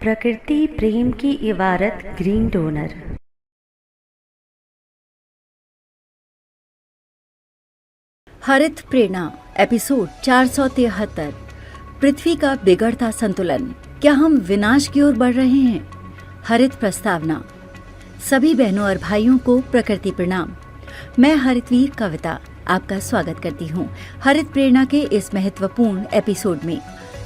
प्रकृति प्रेम की इबारत ग्रीन डोनर। हरित प्रेरणा एपिसोड 473। पृथ्वी का बिगड़ता संतुलन, क्या हम विनाश की ओर बढ़ रहे हैं? हरित प्रस्तावना। सभी बहनों और भाइयों को प्रकृति प्रणाम। मैं हरितवीर कविता आपका स्वागत करती हूँ हरित प्रेरणा के इस महत्वपूर्ण एपिसोड में।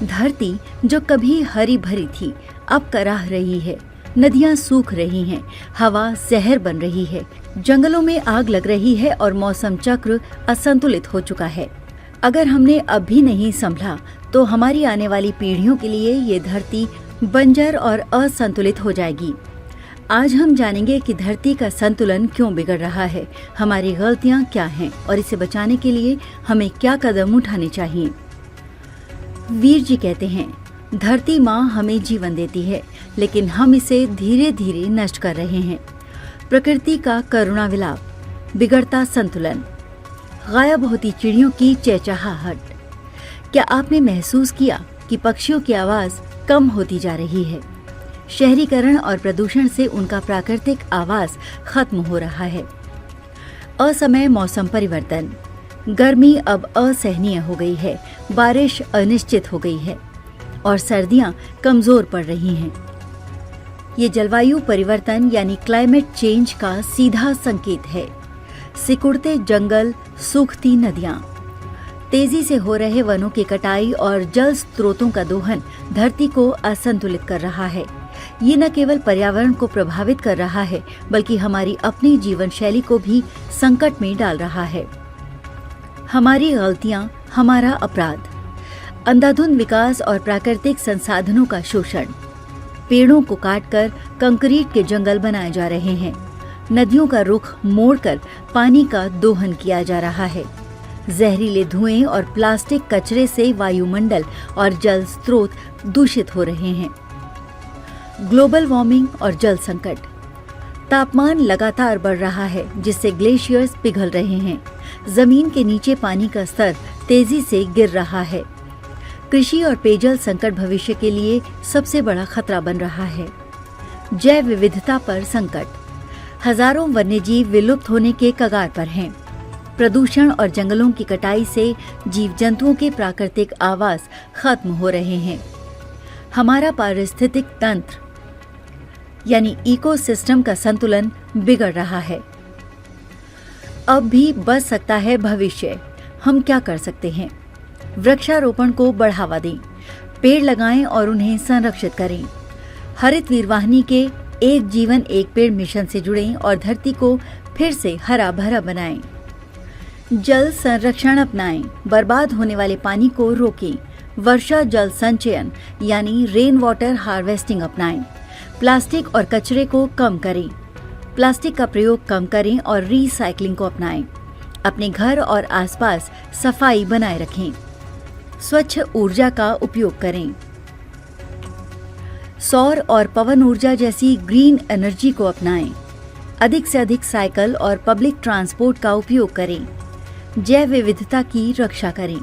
धरती जो कभी हरी भरी थी अब कराह रही है, नदियां सूख रही हैं, हवा जहर बन रही है, जंगलों में आग लग रही है और मौसम चक्र असंतुलित हो चुका है। अगर हमने अब भी नहीं संभला तो हमारी आने वाली पीढ़ियों के लिए ये धरती बंजर और असंतुलित हो जाएगी। आज हम जानेंगे कि धरती का संतुलन क्यों बिगड़ रहा है, हमारी गलतियां क्या हैं और इसे बचाने के लिए हमें क्या कदम उठाने चाहिए। वीर जी कहते हैं, धरती माँ हमें जीवन देती है, लेकिन हम इसे धीरे धीरे नष्ट कर रहे हैं। प्रकृति का करुणा विलाप, बिगड़ता संतुलन, गायब होती चिड़ियों की चहचहाहट। क्या आपने महसूस किया कि पक्षियों की आवाज कम होती जा रही है? शहरीकरण और प्रदूषण से उनका प्राकृतिक आवास खत्म हो रहा है। असमय मौसम परिवर्तन, गर्मी अब असहनीय हो गई है, बारिश अनिश्चित हो गई है और सर्दियां कमजोर पड़ रही हैं। ये जलवायु परिवर्तन यानी क्लाइमेट चेंज का सीधा संकेत है। सिकुड़ते जंगल, सूखती नदियां, तेजी से हो रहे वनों की कटाई और जल स्रोतों का दोहन धरती को असंतुलित कर रहा है। ये न केवल पर्यावरण को प्रभावित कर रहा है, बल्कि हमारी अपनी जीवन शैली को भी संकट में डाल रहा है। हमारी गलतियां, हमारा अपराध, अंधाधुंध विकास और प्राकृतिक संसाधनों का शोषण। पेड़ों को काटकर कंक्रीट के जंगल बनाए जा रहे हैं। नदियों का रुख मोड़कर पानी का दोहन किया जा रहा है। जहरीले धुएं और प्लास्टिक कचरे से वायुमंडल और जल स्रोत दूषित हो रहे हैं। ग्लोबल वार्मिंग और जल संकट, तापमान लगातार बढ़ रहा है, जिससे ग्लेशियर्स पिघल रहे हैं। जमीन के नीचे पानी का स्तर तेजी से गिर रहा है। कृषि और पेयजल संकट भविष्य के लिए सबसे बड़ा खतरा बन रहा है। जैव विविधता पर संकट, हजारों वन्यजीव विलुप्त होने के कगार पर हैं। प्रदूषण और जंगलों की कटाई से जीव जंतुओं के प्राकृतिक आवास खत्म हो रहे हैं। हमारा पारिस्थितिक तंत्र यानी इकोसिस्टम का संतुलन बिगड़ रहा है। अब भी बच सकता है भविष्य। हम क्या कर सकते हैं? वृक्षारोपण को बढ़ावा दें, पेड़ लगाएं और उन्हें संरक्षित करें। हरित वीरवाहिनी के एक जीवन एक पेड़ मिशन से जुड़ें और धरती को फिर से हरा भरा बनाएं। जल संरक्षण अपनाएं, बर्बाद होने वाले पानी को रोकें। वर्षा जल संचयन यानी रेन वाटर हार्वेस्टिंग अपनाएं। प्लास्टिक और कचरे को कम करें। प्लास्टिक का प्रयोग कम करें और रीसाइक्लिंग को अपनाएं। अपने घर और आसपास सफाई बनाए रखें। स्वच्छ ऊर्जा का उपयोग करें। सौर और पवन ऊर्जा जैसी ग्रीन एनर्जी को अपनाएं। अधिक से अधिक साइकिल और पब्लिक ट्रांसपोर्ट का उपयोग करें। जैव विविधता की रक्षा करें।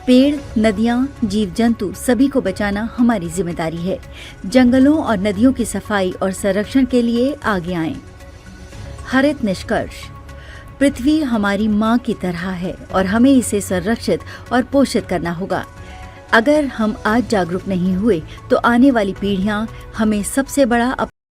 पेड़, नदियां, जीव जंतु सभी को बचाना हमारी जिम्मेदारी है। जंगलों और नदियों की सफाई और संरक्षण के लिए आगे आएं। हरित निष्कर्ष, पृथ्वी हमारी माँ की तरह है और हमें इसे संरक्षित और पोषित करना होगा। अगर हम आज जागरूक नहीं हुए तो आने वाली पीढ़ियां हमें सबसे बड़ा